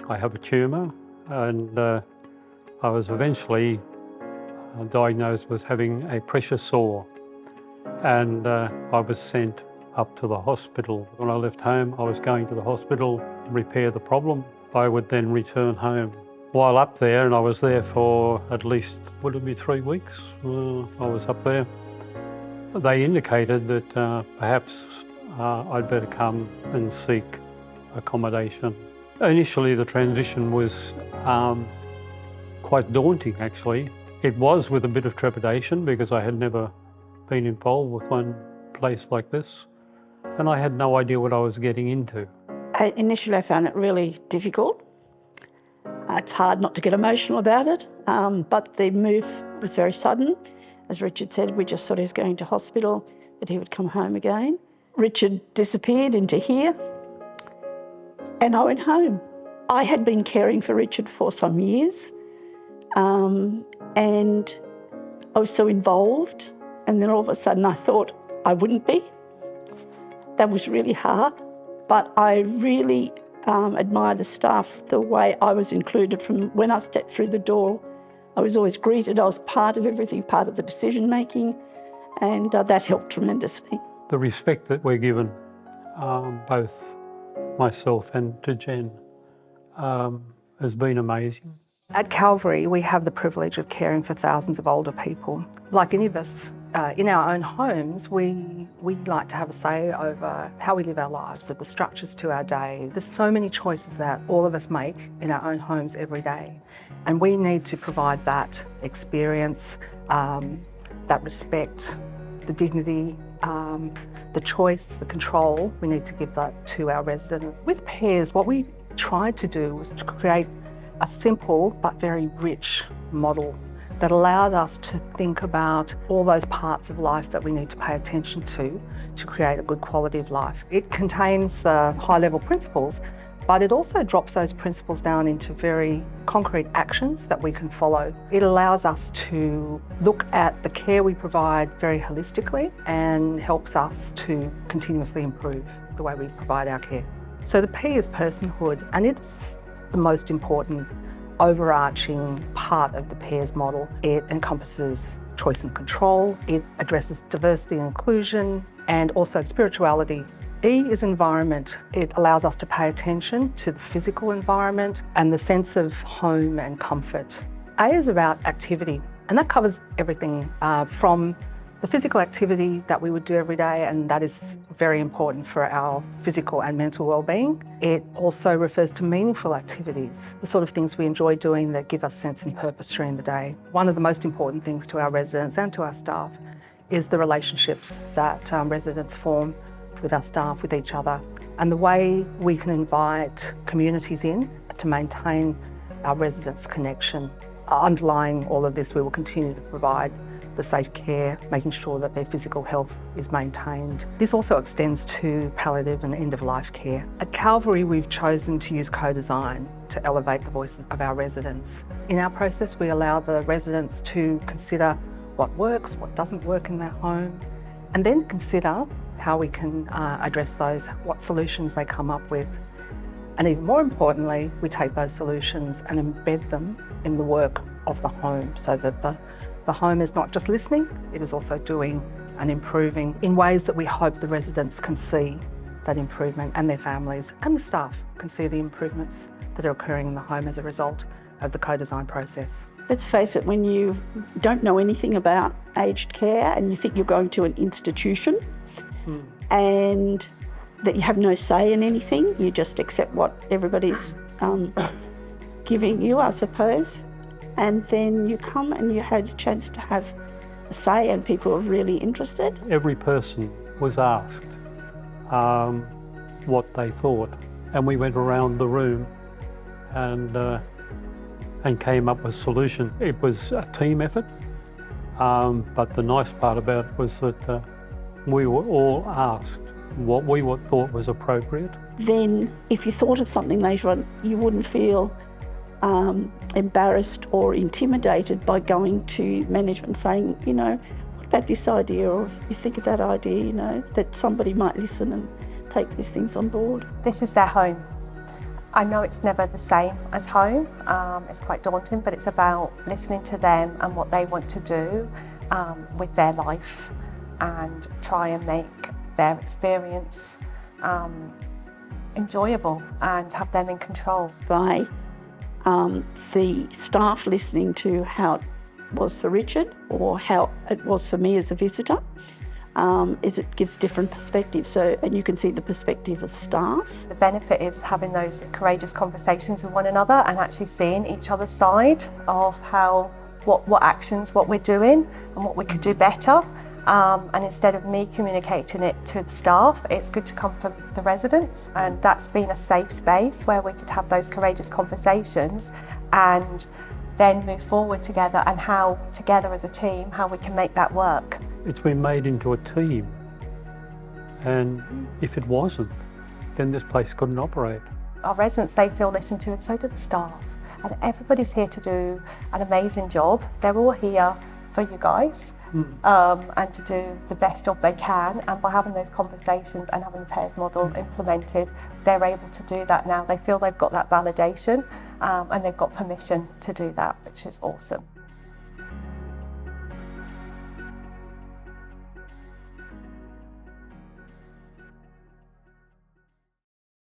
I have a tumour, and I was eventually diagnosed with having a pressure sore, and I was sent up to the hospital. When I left home, I was going to the hospital to repair the problem. I would then return home. While up there, and I was there for at least, would it be 3 weeks? I was up there. They indicated that perhaps I'd better come and seek accommodation. Initially, the transition was quite daunting, actually. It was with a bit of trepidation because I had never been involved with one place like this, and I had no idea what I was getting into. Initially, I found it really difficult. It's hard not to get emotional about it, but the move was very sudden. As Richard said, we just thought he was going to hospital, that he would come home again. Richard disappeared into here, and I went home. I had been caring for Richard for some years, and I was so involved, and then all of a sudden I thought I wouldn't be. That was really hard, but I really admire the staff, the way I was included from when I stepped through the door. I was always greeted, I was part of everything, part of the decision making, and that helped tremendously. The respect that we're given, both myself and to Jen, has been amazing. At Calvary, we have the privilege of caring for thousands of older people. Like any of us, in our own homes, we like to have a say over how we live our lives, the structures to our day. There's so many choices that all of us make in our own homes every day, and we need to provide that experience, that respect, the dignity, the choice, the control. We need to give that to our residents. With PEARS, what we tried to do was to create a simple but very rich model that allowed us to think about all those parts of life that we need to pay attention to create a good quality of life. It contains the high-level principles, but it also drops those principles down into very concrete actions that we can follow. It allows us to look at the care we provide very holistically and helps us to continuously improve the way we provide our care. So the P is personhood, and it's the most important overarching part of the PEARS model. It encompasses choice and control, it addresses diversity and inclusion, and also spirituality. E is environment. It allows us to pay attention to the physical environment and the sense of home and comfort. A is about activity, and that covers everything from the physical activity that we would do every day, and that is very important for our physical and mental well-being. It also refers to meaningful activities, the sort of things we enjoy doing that give us sense and purpose during the day. One of the most important things to our residents and to our staff is the relationships that residents form with our staff, with each other, and the way we can invite communities in to maintain our residents' connection. Underlying all of this, we will continue to provide the safe care, making sure that their physical health is maintained. This also extends to palliative and end-of-life care. At Calvary, we've chosen to use co-design to elevate the voices of our residents. In our process, we allow the residents to consider what works, what doesn't work in their home, and then consider how we can address those, what solutions they come up with. And even more importantly, we take those solutions and embed them in the work of the home so that the home is not just listening, it is also doing and improving in ways that we hope the residents can see that improvement, and their families and the staff can see the improvements that are occurring in the home as a result of the co-design process. Let's face it, when you don't know anything about aged care and you think you're going to an institution and that you have no say in anything, you just accept what everybody's giving you, I suppose. And then you come and you had a chance to have a say, and people are really interested. Every person was asked what they thought, and we went around the room and came up with a solution. It was a team effort, but the nice part about it was that we were all asked what we thought was appropriate. Then if you thought of something later on, you wouldn't feel embarrassed or intimidated by going to management and saying, you know, what about this idea, or if you think of that idea, you know, that somebody might listen and take these things on board. This is their home. I know it's never the same as home, it's quite daunting, but it's about listening to them and what they want to do with their life and try and make their experience enjoyable and have them in control. By the staff listening to how it was for Richard or how it was for me as a visitor, is it gives different perspectives. So, and you can see the perspective of staff. The benefit is having those courageous conversations with one another and actually seeing each other's side of what actions, what we're doing and what we could do better. And instead of me communicating it to the staff, it's good to come from the residents, and that's been a safe space where we could have those courageous conversations and then move forward together and how together as a team, how we can make that work. It's been made into a team, and if it wasn't, then this place couldn't operate. Our residents, they feel listened to, and so do the staff. And everybody's here to do an amazing job. They're all here for you guys and to do the best job they can. And by having those conversations and having the PEARS model implemented, they're able to do that now. They feel they've got that validation and they've got permission to do that, which is awesome.